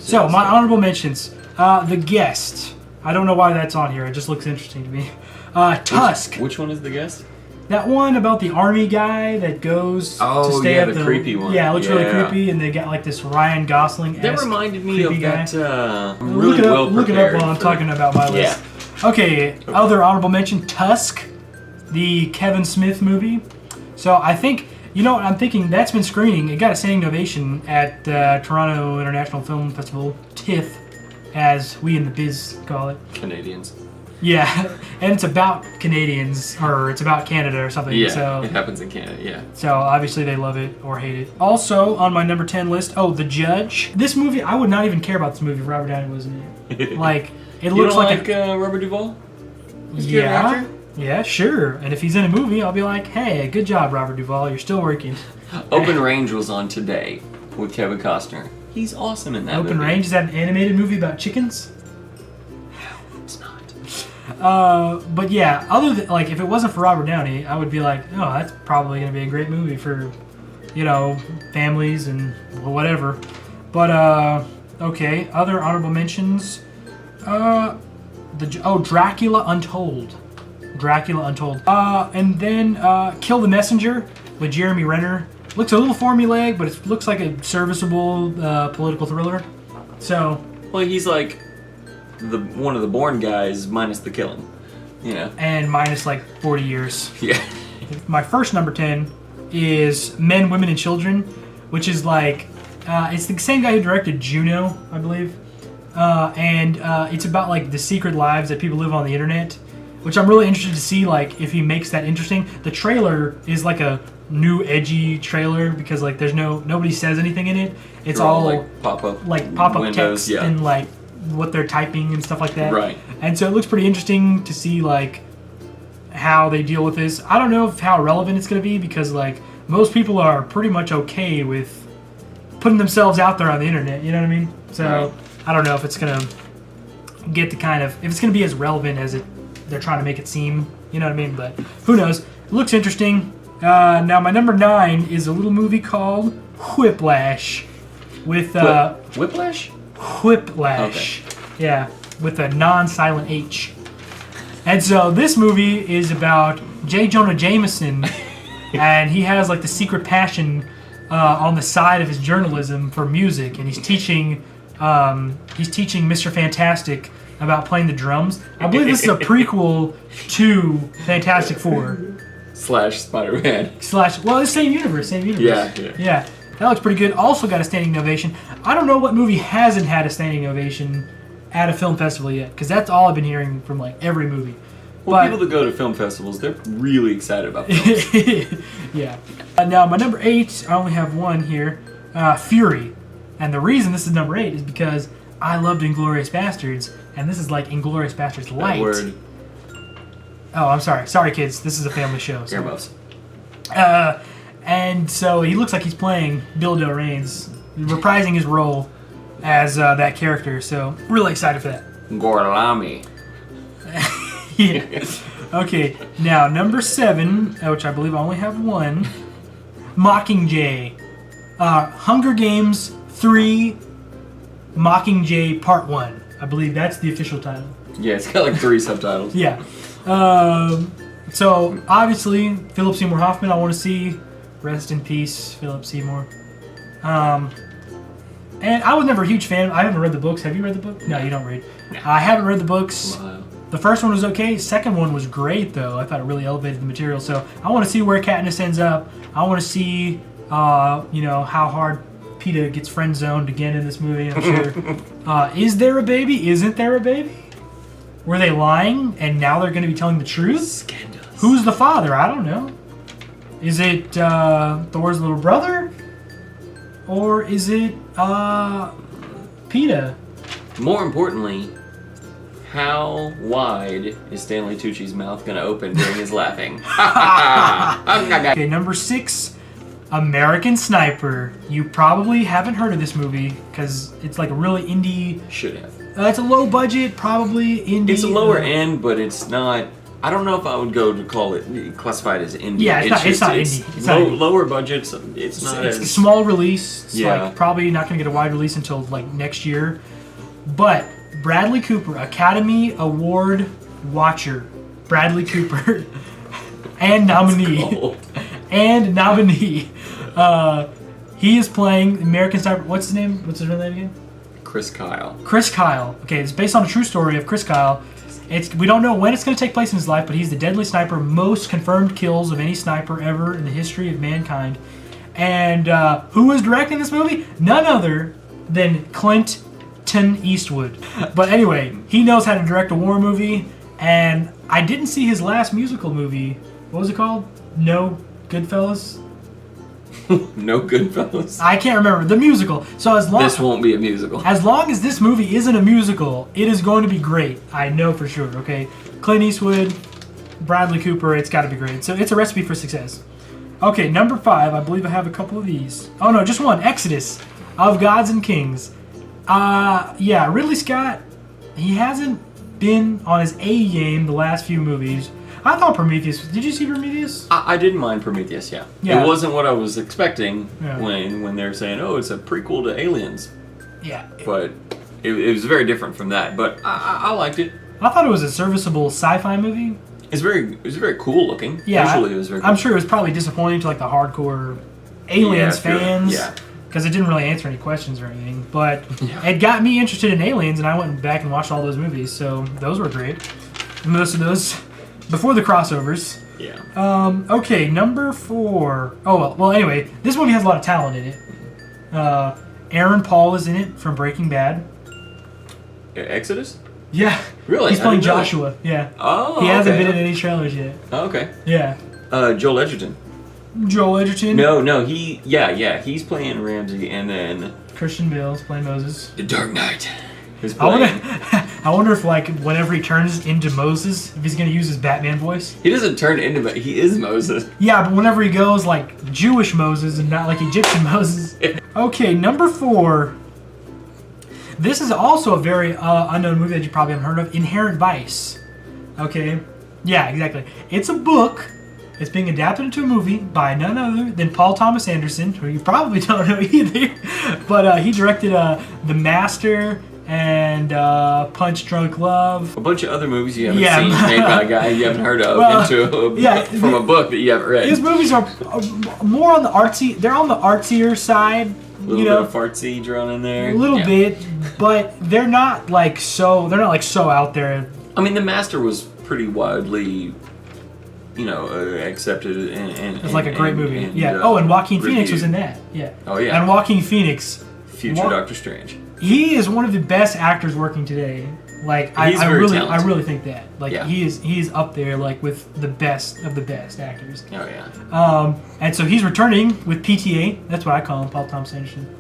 So, my honorable mentions. The Guest. I don't know why that's on here. It just looks interesting to me. Tusk. Which one is The Guest? That one about the army guy that goes to stay at the creepy one. Yeah, it looks really creepy, and they got like this Ryan Gosling-esque That reminded me of guy. that really well prepared. Look it up while I'm talking about my list. Okay, other honorable mention, Tusk, the Kevin Smith movie. So I think, you know what I'm thinking, that's been screening. It got a standing ovation at Toronto International Film Festival, TIFF, as we in the biz call it. Canadians. Yeah, and it's about Canadians, or it's about Canada or something. Yeah, so, it happens in Canada, yeah. So obviously they love it or hate it. Also on my number 10 list, The Judge. This movie, I would not even care about this movie if Robert Downey wasn't in it. Like, it looks like Robert Duvall? Yeah, sure. And if he's in a movie, I'll be like, hey, good job, Robert Duvall. You're still working. Open Range was on today with Kevin Costner. He's awesome in that movie. Open Range, is that an animated movie about chickens? It's not. But yeah, other than, like, if it wasn't for Robert Downey, I would be like, oh, that's probably going to be a great movie for, you know, families and whatever. But, okay, other honorable mentions. Dracula Untold. Dracula Untold. And then Kill the Messenger with Jeremy Renner. Looks a little formulaic, but it looks like a serviceable political thriller. So, well, he's like one of the Bourne guys minus the killing, you know. And minus like 40 years. Yeah. My first number 10 is Men, Women, and Children, which is like it's the same guy who directed Juno, I believe. And it's about like the secret lives that people live on the internet, which I'm really interested to see, like, if he makes that interesting. The trailer is like a new edgy trailer because like there's nobody says anything in it. It's all like pop-up text and like what they're typing and stuff like that. Right. And so it looks pretty interesting to see like how they deal with this. I don't know how relevant it's going to be because like most people are pretty much okay with putting themselves out there on the internet, you know what I mean? So right. I don't know if it's going to get the kind of, if it's going to be as relevant as they're trying to make it seem, you know what I mean? But who knows? It looks interesting. Now my number 9 is a little movie called Whiplash with Whiplash? Whiplash. Okay. Yeah, with a non-silent H. And so this movie is about J. Jonah Jameson, and he has like the secret passion on the side of his journalism for music, and he's teaching Mr. Fantastic about playing the drums. I believe this is a prequel to Fantastic Four. / Spider-Man. Well, it's same universe. Yeah. That looks pretty good. Also got a standing ovation. I don't know what movie hasn't had a standing ovation at a film festival yet, because that's all I've been hearing from like every movie. Well, people that go to film festivals, they're really excited about films. Yeah. Now, my number 8, I only have one here, Fury. And the reason this is number 8 is because I loved Inglourious Bastards, and this is like Inglourious Bastards Light. Word. Oh, I'm sorry. Sorry, kids. This is a family show. So. Earmuffs. And so he looks like he's playing Bill Del Reyes, reprising his role as that character. So really excited for that. Gorlami. Yeah. Okay. Now number 7, which I believe I only have one, Mockingjay. Hunger Games 3, Mockingjay Part 1. I believe that's the official title. Yeah, it's got like 3 subtitles. Yeah. So obviously Philip Seymour Hoffman, I want to see. Rest in peace, Philip Seymour. And I was never a huge fan. I haven't read the books. Have you read the book? No, you don't read. I haven't read the books. The first one was okay. Second one was great, though. I thought it really elevated the material. So I want to see where Katniss ends up. I want to see, how hard Peeta gets friend zoned again in this movie. I'm sure. Is there a baby? Isn't there a baby? Were they lying and now they're going to be telling the truth? Scandalous. Who's the father? I don't know. Is it Thor's little brother? Or is it Peeta? More importantly, how wide is Stanley Tucci's mouth going to open during his laughing? Okay, number 6, American Sniper. You probably haven't heard of this movie because it's like a really indie... Should have. It's a low budget, probably indie... It's a lower end, but it's not I don't know if I would go to classify it as indie. Yeah, it's not indie. It's not indie. Lower budgets. It's not It's as a small release. It's Yeah. like probably not going to get a wide release until like next year. But Bradley Cooper, Academy Award watcher, Bradley Cooper, and nominee, cold. and nominee. He is playing American Sniper. What's his name? What's his real name again? Chris Kyle. Chris Kyle. Okay, it's based on a true story of Chris Kyle. We don't know when it's going to take place in his life, but he's the deadly sniper, most confirmed kills of any sniper ever in the history of mankind. And who is directing this movie? None other than Clint Eastwood. But anyway, he knows how to direct a war movie, and I didn't see his last musical movie. What was it called? No Goodfellas? No Goodfellas. I can't remember. The musical. So This won't be a musical. As long as this movie isn't a musical, it is going to be great. I know for sure, okay? Clint Eastwood, Bradley Cooper, it's got to be great. So it's a recipe for success. Okay, number 5. I believe I have a couple of these. Oh, no, just one. Exodus of Gods and Kings. Yeah, Ridley Scott, he hasn't been on his A game the last few movies. I thought Prometheus. Did you see Prometheus? I didn't mind Prometheus, yeah. Yeah. It wasn't what I was expecting Yeah. when they were saying, oh, it's a prequel to Aliens. Yeah. But it was very different from that. But I liked it. I thought it was a serviceable sci-fi movie. It was very cool looking. Yeah, Visually, it was very cool. I'm sure it was probably disappointing to like the hardcore Aliens fans. Yeah. Because it didn't really answer any questions or anything. But it got me interested in Aliens, and I went back and watched all those movies. So those were great. Most of those before the crossovers. Yeah. Okay, number 4. Oh, well, anyway, this movie has a lot of talent in it. Aaron Paul is in it from Breaking Bad. Exodus? Yeah. Really? He's I playing didn't know. Joshua. Yeah. Oh, He hasn't okay. been in any trailers yet. Oh, okay. Yeah. Joel Edgerton. Joel Edgerton. No, he's playing Ramsey, and then Christian Bale's playing Moses. The Dark Knight is I playing. I wonder if, like, whenever he turns into Moses, if he's going to use his Batman voice. He doesn't turn into, but he is Moses. Yeah, but whenever he goes, like, Jewish Moses and not, like, Egyptian Moses. Okay, number 4. This is also a very unknown movie that you probably haven't heard of. Inherent Vice. Okay? Yeah, exactly. It's a book. It's being adapted into a movie by none other than Paul Thomas Anderson, who you probably don't know either. But he directed The Master and Punch Drunk Love. A bunch of other movies you haven't seen made by a guy you haven't heard of from a book that you haven't read. His movies are more on the artsy. They're on the artsier side. A little bit of fartsy drawn in there. A little bit, but they're not like so out there. I mean, The Master was pretty widely, accepted and It's like a great movie. And, and Joaquin Phoenix reviewed. was in that. Yeah. Oh yeah. And Joaquin Phoenix, Future Doctor Strange. he is one of the best actors working today. Like He's I very really talented. think that. Like Yeah. he's up there like with the best of the best actors. Oh yeah. And so he's returning with PTA. That's what I call him, Paul Thomas Anderson.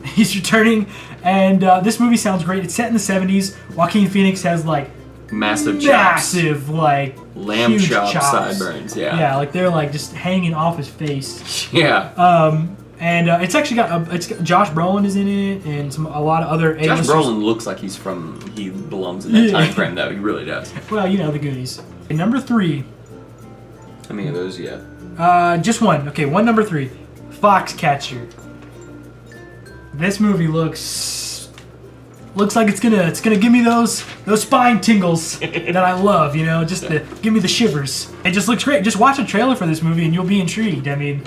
He's returning, and this movie sounds great. It's set in the 70s. Joaquin Phoenix has like Massive like lamb huge chop chops. sideburns. Yeah. Yeah, like they're like just hanging off his face. Yeah. And it's actually got Josh Brolin is in it, and a lot of other Josh A-listers. Brolin looks like he belongs in that time frame, though. He really does. Well, the Goonies. And number 3. How many of those you have? Just one. Okay, one number 3. Foxcatcher. This movie looks like it's gonna give me those spine tingles that I love. Just to give me the shivers. It just looks great. Just watch a trailer for this movie and you'll be intrigued. I mean,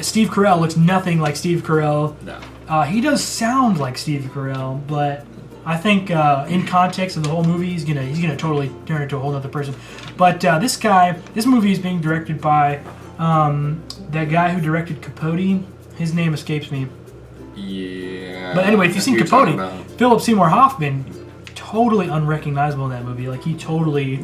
Steve Carell looks nothing like Steve Carell. No. He does sound like Steve Carell, but I think in context of the whole movie, he's gonna totally turn into a whole other person. But this movie is being directed by that guy who directed Capote. His name escapes me. Yeah. But anyway, if you've seen You're Capote, talking about- Philip Seymour Hoffman, totally unrecognizable in that movie. Like he totally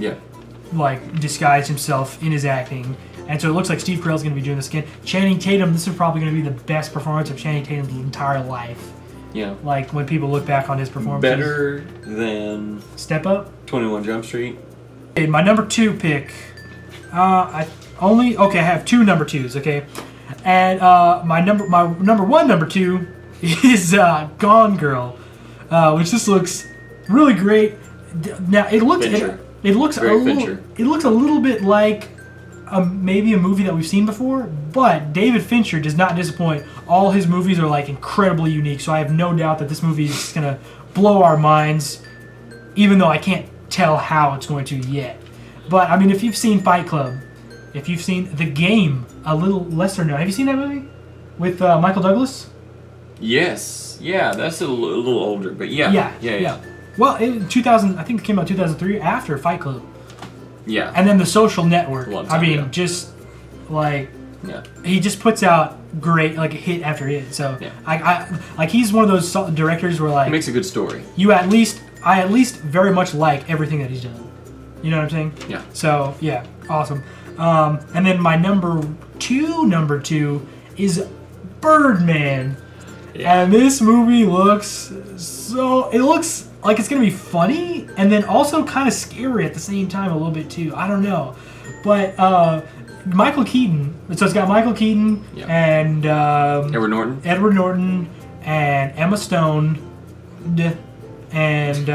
disguised himself in his acting. And so it looks like Steve Carell's going to be doing this again. Channing Tatum, this is probably going to be the best performance of Channing Tatum's entire life. Yeah. Like when people look back on his performance. Better than Step Up? 21 Jump Street. Okay, my number 2 pick. I have 2 number 2s, okay? And my number 1 number 2 is Gone Girl, which this looks really great. Now it looks Fincher. It looks Very Fincher. It looks a little bit like maybe a movie that we've seen before, but David Fincher does not disappoint. All his movies are like incredibly unique, so I have no doubt that this movie is gonna blow our minds, even though I can't tell how it's going to yet. But I mean, if you've seen Fight Club, if you've seen The Game, a little lesser known, have you seen that movie with Michael Douglas? Yes. Yeah, that's a little older, but yeah. Well, in 2000, I think it came out 2003 after Fight Club. Yeah. And then The Social Network. Long I time mean, ago. just like Yeah. he just puts out great like hit after hit. So Yeah. I like he's one of those directors where It like makes a good story. I at least very much like everything that he's done. You know what I'm saying? Yeah. So yeah, awesome. And then my number two is Birdman. Yeah. And this movie looks like it's gonna be funny and then also kind of scary at the same time a little bit too. I don't know, but Michael Keaton. So it's got Michael Keaton and Edward Norton and Emma Stone and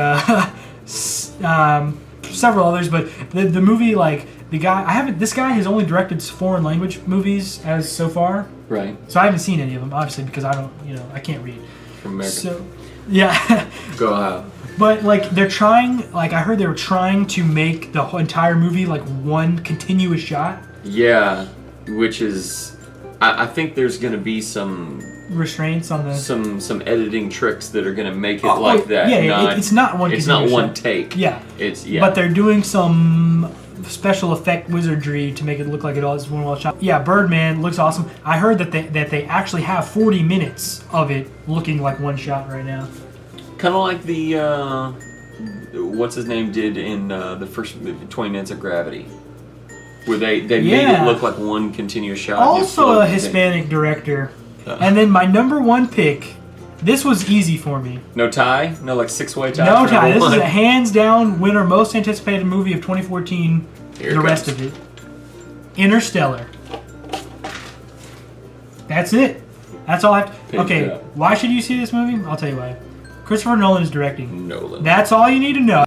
several others. But the movie, like this guy has only directed foreign language movies as so far. Right. So I haven't seen any of them, obviously, because I can't read. From America. So, yeah. Go out. But like they're trying, like I heard they were trying to make the whole entire movie like one continuous shot. Yeah, which is, I think there's gonna be some Restraints on the some editing tricks that are gonna make it like that. Yeah, it's not one. It's not continuous one shot. take. Yeah. It's yeah. But they're doing some special effect wizardry to make it look like it all is one well shot. Yeah, Birdman looks awesome. I heard that they actually have 40 minutes of it looking like one shot right now. Kind of like the what's his name did in the first 20 Minutes of Gravity, where they made it look like one continuous shot. Also a Hispanic director. And then my number one pick. This was easy for me. No tie? No like 6-way tie? No tie. This is a hands down winner, most anticipated movie of 2014. Here the rest of it. Interstellar. That's it. That's all I have to... Okay, why should you see this movie? I'll tell you why. Christopher Nolan is directing. Nolan. That's all you need to know.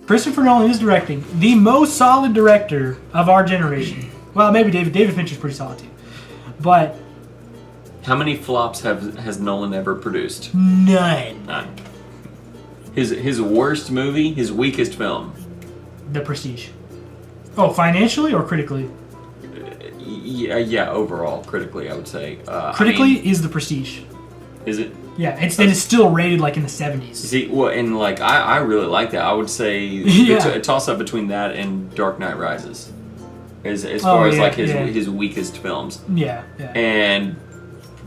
Christopher Nolan is directing. The most solid director of our generation. Well, maybe David Fincher's pretty solid too. But... How many flops has Nolan ever produced? None. His worst movie, his weakest film. The Prestige. Oh, financially or critically? Yeah, overall, critically, I would say. Critically is The Prestige. Is it? Yeah, it's still rated like in the 70s. See, well, and like I really like that. I would say a toss up between that and Dark Knight Rises, as far as like his weakest films. Yeah. And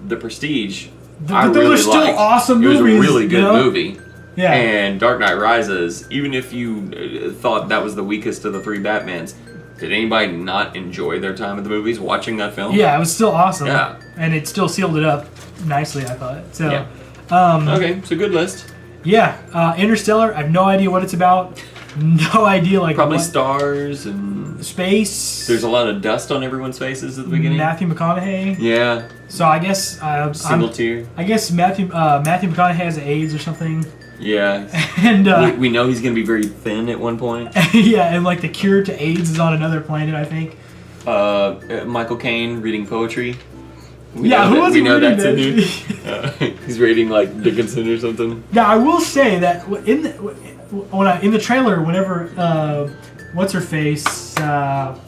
The Prestige, those are still awesome movies. It was a really good movie. Yeah. And Dark Knight Rises, even if you thought that was the weakest of the three Batmans, did anybody not enjoy their time at the movies watching that film? Yeah, it was still awesome. Yeah. And it still sealed it up nicely, I thought. So, okay, so good list. Yeah. Interstellar, I have no idea what it's about. No idea, like... Probably stars and... Space. There's a lot of dust on everyone's faces at the beginning. Matthew McConaughey. Yeah. So I guess... Single tear. I guess Matthew McConaughey has AIDS or something. Yeah. And we know he's going to be very thin at one point. Yeah, and like the cure to AIDS is on another planet, I think. Michael Caine reading poetry. We know that's in here. He's reading like Dickinson or something. Yeah, I will say that in the trailer, whenever what's her face, the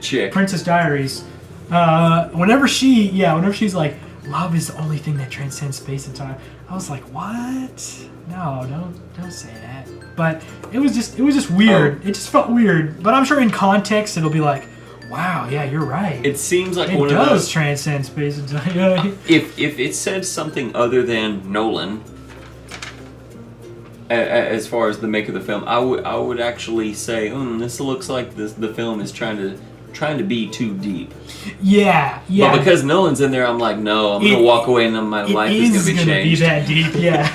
chick, Princess Diaries, whenever she's like, love is the only thing that transcends space and time. I was like, what? No, don't say that. But it was just weird. It just felt weird. But I'm sure in context it'll be like, wow, yeah, you're right. It seems like it one does of those transcend space and time. If it said something other than Nolan, as far as the make of the film, I would actually say, this looks like the film is trying to be too deep. Yeah. But because Nolan's in there, I'm like, no, I'm gonna walk away and my life is gonna be changed. Be that deep, yeah.